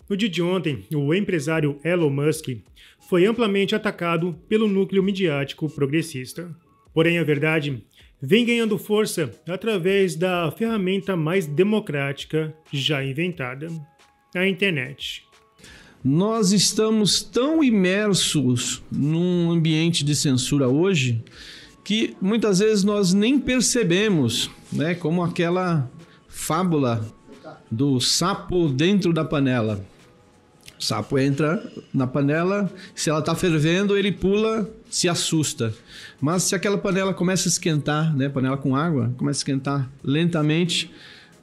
No dia de ontem, o empresário Elon Musk foi amplamente atacado pelo núcleo midiático progressista. Porém, a verdade vem ganhando força através da ferramenta mais democrática já inventada, a internet. Nós estamos tão imersos num ambiente de censura hoje que muitas vezes nós nem percebemos, né? Como aquela fábula do sapo dentro da panela. O sapo entra na panela, se ela está fervendo, ele pula, se assusta. Mas se aquela panela começa a esquentar, né? Panela com água, começa a esquentar lentamente,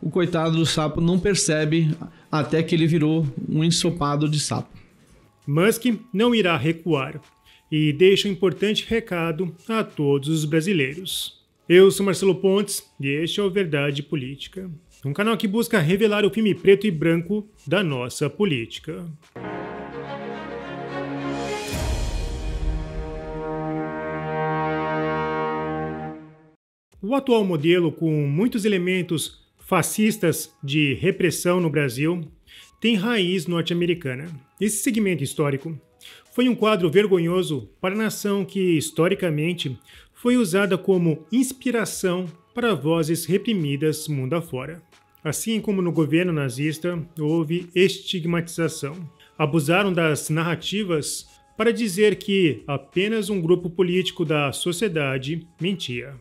o coitado do sapo não percebe até que ele virou um ensopado de sapo. Musk não irá recuar e deixa um importante recado a todos os brasileiros. Eu sou Marcelo Pontes e este é o Verdade Política, um canal que busca revelar o filme preto e branco da nossa política. O atual modelo, com muitos elementos fascistas de repressão no Brasil, tem raiz norte-americana. Esse segmento histórico foi um quadro vergonhoso para a nação que, historicamente, foi usada como inspiração para vozes reprimidas mundo afora. Assim como no governo nazista, houve estigmatização. Abusaram das narrativas para dizer que apenas um grupo político da sociedade mentia.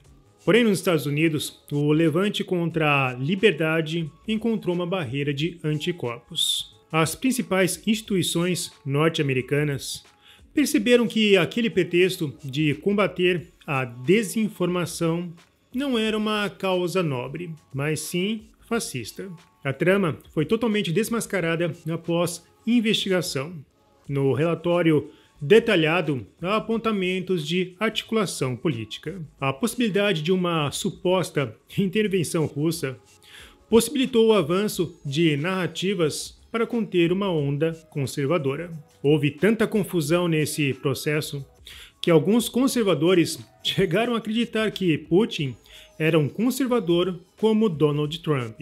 Porém, nos Estados Unidos, o levante contra a liberdade encontrou uma barreira de anticorpos. As principais instituições norte-americanas perceberam que aquele pretexto de combater a desinformação não era uma causa nobre, mas sim fascista. A trama foi totalmente desmascarada após investigação. No relatório detalhado, há apontamentos de articulação política. A possibilidade de uma suposta intervenção russa possibilitou o avanço de narrativas para conter uma onda conservadora. Houve tanta confusão nesse processo que alguns conservadores chegaram a acreditar que Putin era um conservador como Donald Trump.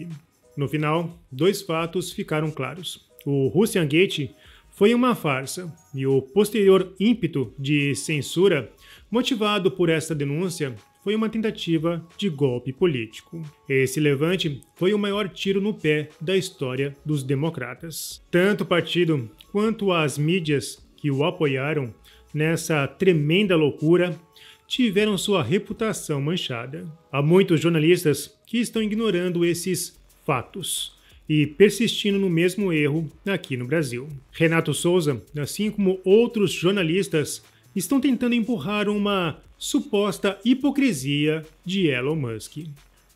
No final, dois fatos ficaram claros. O Russiagate foi uma farsa e o posterior ímpeto de censura motivado por essa denúncia foi uma tentativa de golpe político. Esse levante foi o maior tiro no pé da história dos democratas. Tanto o partido quanto as mídias que o apoiaram nessa tremenda loucura tiveram sua reputação manchada. Há muitos jornalistas que estão ignorando esses fatos e persistindo no mesmo erro aqui no Brasil. Renato Souza, assim como outros jornalistas, estão tentando empurrar uma suposta hipocrisia de Elon Musk.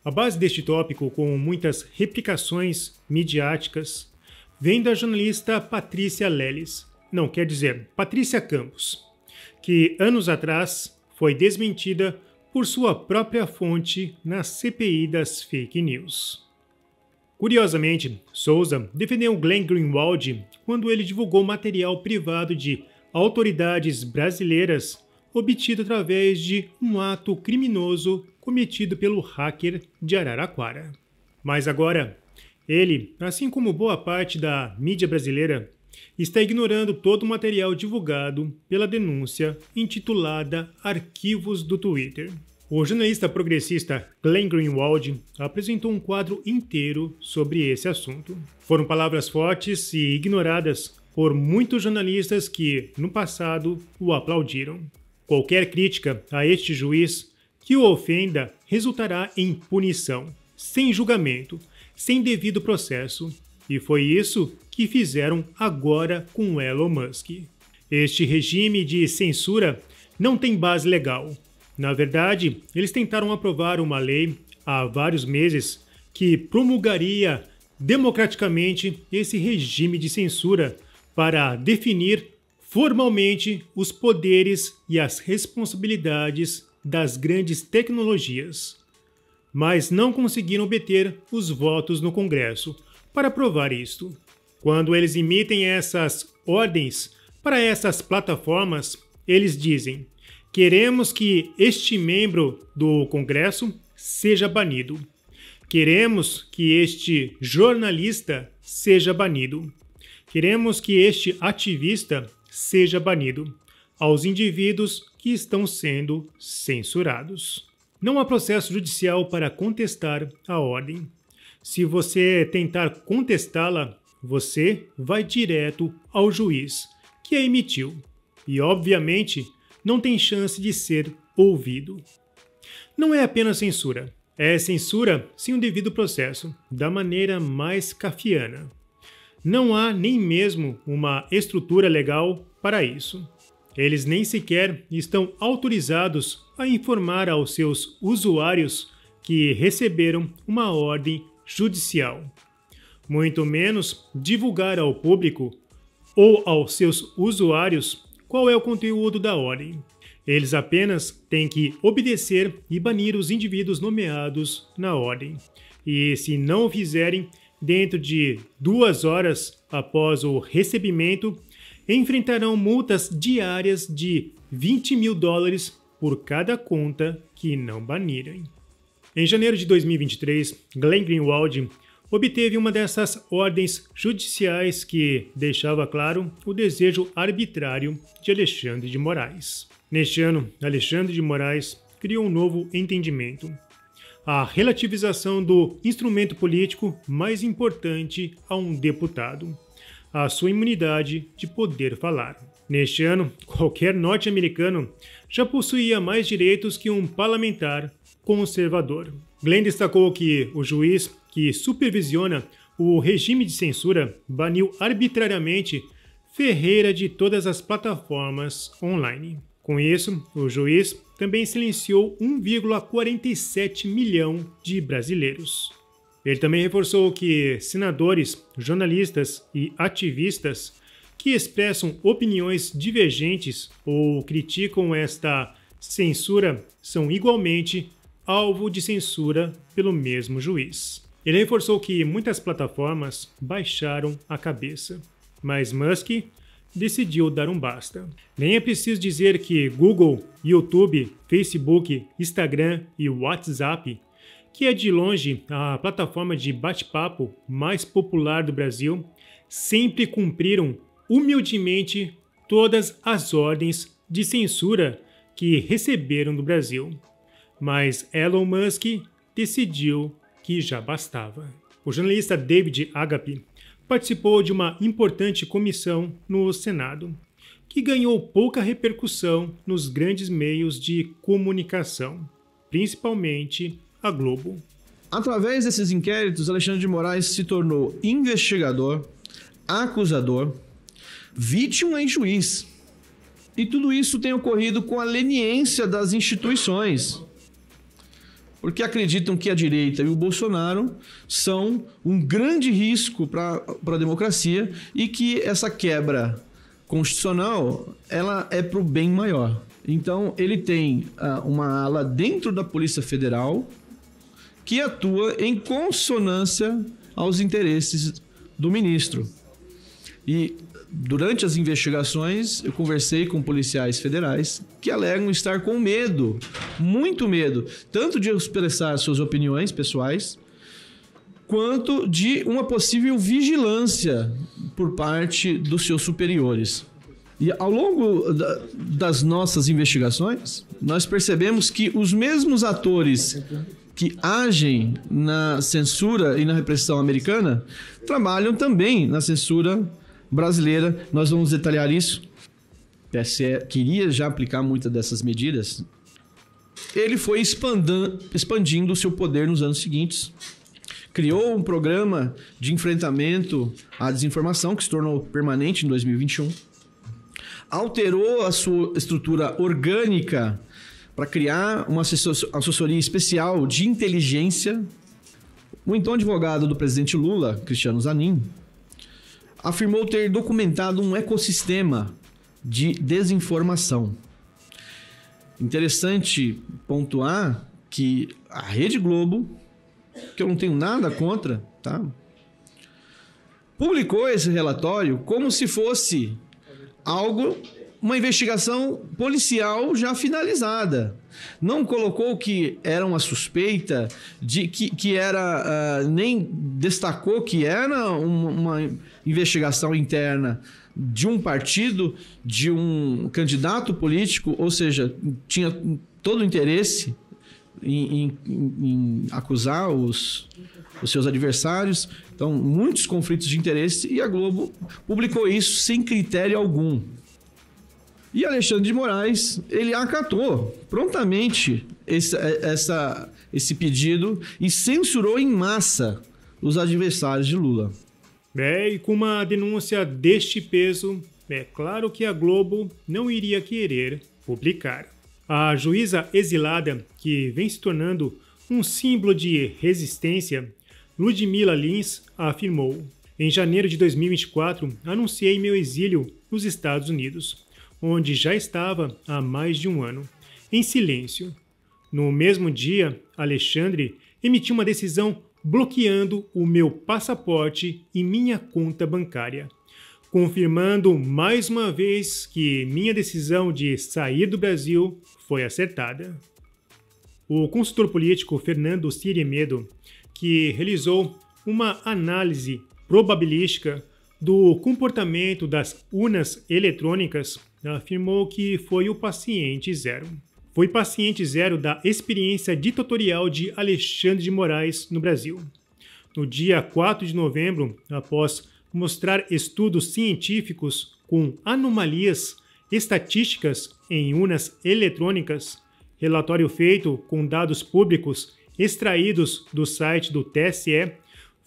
A base deste tópico, com muitas replicações midiáticas, vem da jornalista Patrícia Leles, Patrícia Campos, que anos atrás foi desmentida por sua própria fonte na CPI das fake news. Curiosamente, Souza defendeu Glenn Greenwald quando ele divulgou material privado de autoridades brasileiras obtido através de um ato criminoso cometido pelo hacker de Araraquara. Mas agora, ele, assim como boa parte da mídia brasileira, está ignorando todo o material divulgado pela denúncia intitulada Arquivos do Twitter. O jornalista progressista Glenn Greenwald apresentou um quadro inteiro sobre esse assunto. Foram palavras fortes e ignoradas por muitos jornalistas que, no passado, o aplaudiram. Qualquer crítica a este juiz que o ofenda resultará em punição, sem julgamento, sem devido processo. E foi isso que fizeram agora com Elon Musk. Este regime de censura não tem base legal. Na verdade, eles tentaram aprovar uma lei há vários meses que promulgaria democraticamente esse regime de censura para definir formalmente os poderes e as responsabilidades das grandes tecnologias. Mas não conseguiram obter os votos no Congresso para aprovar isto. Quando eles emitem essas ordens para essas plataformas, eles dizem: queremos que este membro do Congresso seja banido. Queremos que este jornalista seja banido. Queremos que este ativista seja banido aos indivíduos que estão sendo censurados. Não há processo judicial para contestar a ordem. Se você tentar contestá-la, você vai direto ao juiz que a emitiu e, obviamente, não tem chance de ser ouvido. Não é apenas censura, é censura sem o devido processo, da maneira mais kafkiana. Não há nem mesmo uma estrutura legal para isso. Eles nem sequer estão autorizados a informar aos seus usuários que receberam uma ordem judicial. Muito menos divulgar ao público ou aos seus usuários qual é o conteúdo da ordem. Eles apenas têm que obedecer e banir os indivíduos nomeados na ordem. E se não o fizerem, dentro de 2 horas após o recebimento, enfrentarão multas diárias de $20 mil por cada conta que não banirem. Em janeiro de 2023, Glenn Greenwald obteve uma dessas ordens judiciais que deixava claro o desejo arbitrário de Alexandre de Moraes. Neste ano, Alexandre de Moraes criou um novo entendimento: a relativização do instrumento político mais importante a um deputado, a sua imunidade de poder falar. Neste ano, qualquer norte-americano já possuía mais direitos que um parlamentar conservador. Glenn destacou que o juiz que supervisiona o regime de censura baniu arbitrariamente Ferreira de todas as plataformas online. Com isso, o juiz também silenciou 1,47 milhão de brasileiros. Ele também reforçou que senadores, jornalistas e ativistas que expressam opiniões divergentes ou criticam esta censura são igualmente alvo de censura pelo mesmo juiz. Ele reforçou que muitas plataformas baixaram a cabeça, mas Musk decidiu dar um basta. Nem é preciso dizer que Google, YouTube, Facebook, Instagram e WhatsApp, que é de longe a plataforma de bate-papo mais popular do Brasil, sempre cumpriram humildemente todas as ordens de censura que receberam do Brasil. Mas Elon Musk decidiu que já bastava. O jornalista David Agape participou de uma importante comissão no Senado, que ganhou pouca repercussão nos grandes meios de comunicação, principalmente a Globo. Através desses inquéritos, Alexandre de Moraes se tornou investigador, acusador, vítima e juiz. E tudo isso tem ocorrido com a leniência das instituições, porque acreditam que a direita e o Bolsonaro são um grande risco para a democracia e que essa quebra constitucional ela é para o bem maior. Então, ele tem uma ala dentro da Polícia Federal que atua em consonância aos interesses do ministro. E durante as investigações, eu conversei com policiais federais que alegam estar com medo, muito medo, tanto de expressar suas opiniões pessoais, quanto de uma possível vigilância por parte dos seus superiores. E ao longo das nossas investigações, nós percebemos que os mesmos atores que agem na censura e na repressão americana trabalham também na censura brasileira. Nós vamos detalhar isso. O TSE queria já aplicar muitas dessas medidas. Ele foi expandindo o seu poder nos anos seguintes. Criou um programa de enfrentamento à desinformação que se tornou permanente em 2021. Alterou a sua estrutura orgânica para criar uma assessoria especial de inteligência. O então advogado do presidente Lula, Cristiano Zanin, afirmou ter documentado um ecossistema de desinformação. Interessante pontuar que a Rede Globo, que eu não tenho nada contra, tá? Publicou esse relatório como se fosse uma investigação policial já finalizada. Não colocou que era uma suspeita, nem destacou que era uma investigação interna de um partido, de um candidato político, ou seja, tinha todo o interesse em acusar os seus adversários. Então, muitos conflitos de interesse, e a Globo publicou isso sem critério algum. E Alexandre de Moraes, ele acatou prontamente esse pedido e censurou em massa os adversários de Lula. E com uma denúncia deste peso, é claro que a Globo não iria querer publicar. A juíza exilada, que vem se tornando um símbolo de resistência, Ludmila Lins, afirmou: em janeiro de 2024, anunciei meu exílio nos Estados Unidos, onde já estava há mais de um ano, em silêncio. No mesmo dia, Alexandre emitiu uma decisão bloqueando o meu passaporte e minha conta bancária, confirmando mais uma vez que minha decisão de sair do Brasil foi acertada. O consultor político Fernando Siriemedo, que realizou uma análise probabilística do comportamento das urnas eletrônicas, afirmou que foi o paciente zero. Foi paciente zero da experiência ditatorial de Alexandre de Moraes no Brasil. No dia 4 de novembro, após mostrar estudos científicos com anomalias estatísticas em urnas eletrônicas, relatório feito com dados públicos extraídos do site do TSE,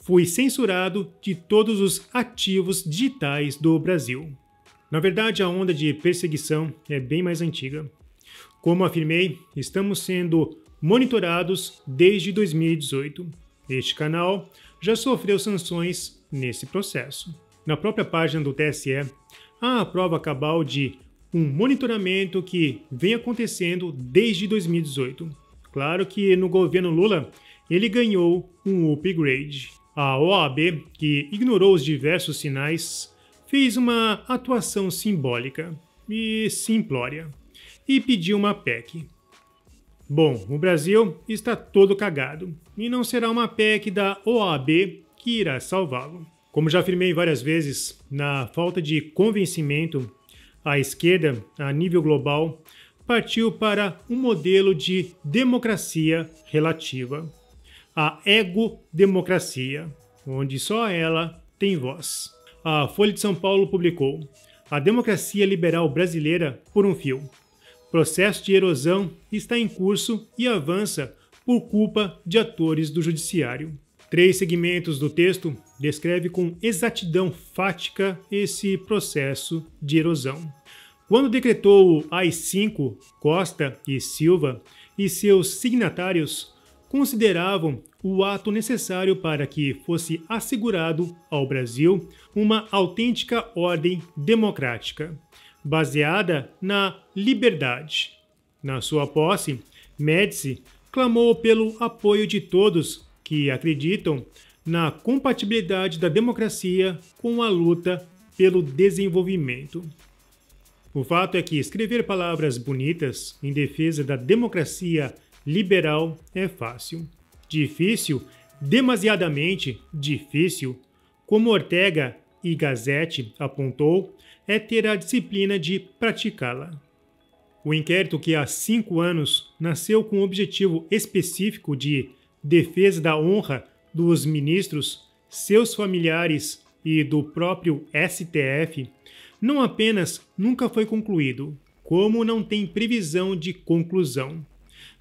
fui censurado de todos os ativos digitais do Brasil. Na verdade, a onda de perseguição é bem mais antiga. Como afirmei, estamos sendo monitorados desde 2018. Este canal já sofreu sanções nesse processo. Na própria página do TSE, há a prova cabal de um monitoramento que vem acontecendo desde 2018. Claro que no governo Lula ele ganhou um upgrade. A OAB, que ignorou os diversos sinais, fez uma atuação simbólica e simplória e pediu uma PEC. Bom, o Brasil está todo cagado e não será uma PEC da OAB que irá salvá-lo. Como já afirmei várias vezes, na falta de convencimento, a esquerda, a nível global, partiu para um modelo de democracia relativa, a ego-democracia, onde só ela tem voz. A Folha de São Paulo publicou: a democracia liberal brasileira por um fio. Processo de erosão está em curso e avança por culpa de atores do judiciário. 3 segmentos do texto descrevem com exatidão fática esse processo de erosão. Quando decretou o AI-5, Costa e Silva e seus signatários consideravam o ato necessário para que fosse assegurado ao Brasil uma autêntica ordem democrática, baseada na liberdade. Na sua posse, Médici clamou pelo apoio de todos que acreditam na compatibilidade da democracia com a luta pelo desenvolvimento. O fato é que escrever palavras bonitas em defesa da democracia liberal é fácil. Difícil, demasiadamente difícil, como Ortega y Gasset apontou, é ter a disciplina de praticá-la. O inquérito, que há 5 anos nasceu com o objetivo específico de defesa da honra dos ministros, seus familiares e do próprio STF, não apenas nunca foi concluído, como não tem previsão de conclusão.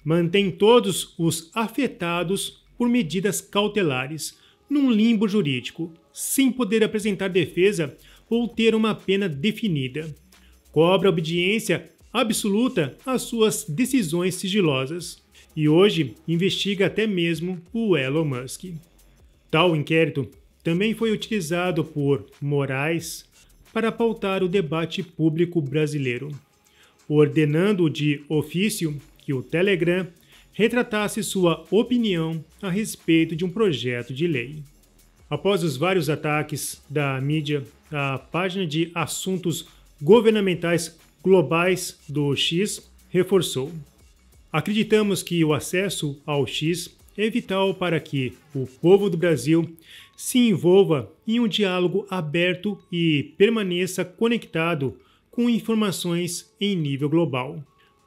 Mantém todos os afetados por medidas cautelares, num limbo jurídico, sem poder apresentar defesa ou ter uma pena definida. Cobra obediência absoluta às suas decisões sigilosas e hoje investiga até mesmo o Elon Musk. Tal inquérito também foi utilizado por Moraes para pautar o debate público brasileiro, ordenando de ofício que o Telegram retratasse sua opinião a respeito de um projeto de lei. Após os vários ataques da mídia, a página de assuntos governamentais globais do X reforçou: acreditamos que o acesso ao X é vital para que o povo do Brasil se envolva em um diálogo aberto e permaneça conectado com informações em nível global.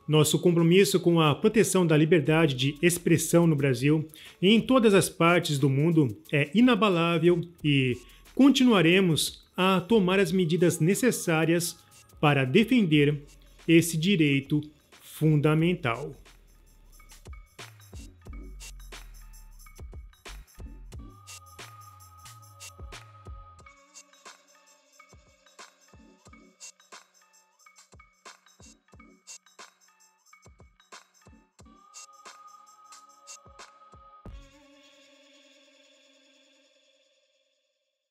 Nosso compromisso com a proteção da liberdade de expressão no Brasil e em todas as partes do mundo é inabalável e continuaremos a tomar as medidas necessárias para defender esse direito fundamental.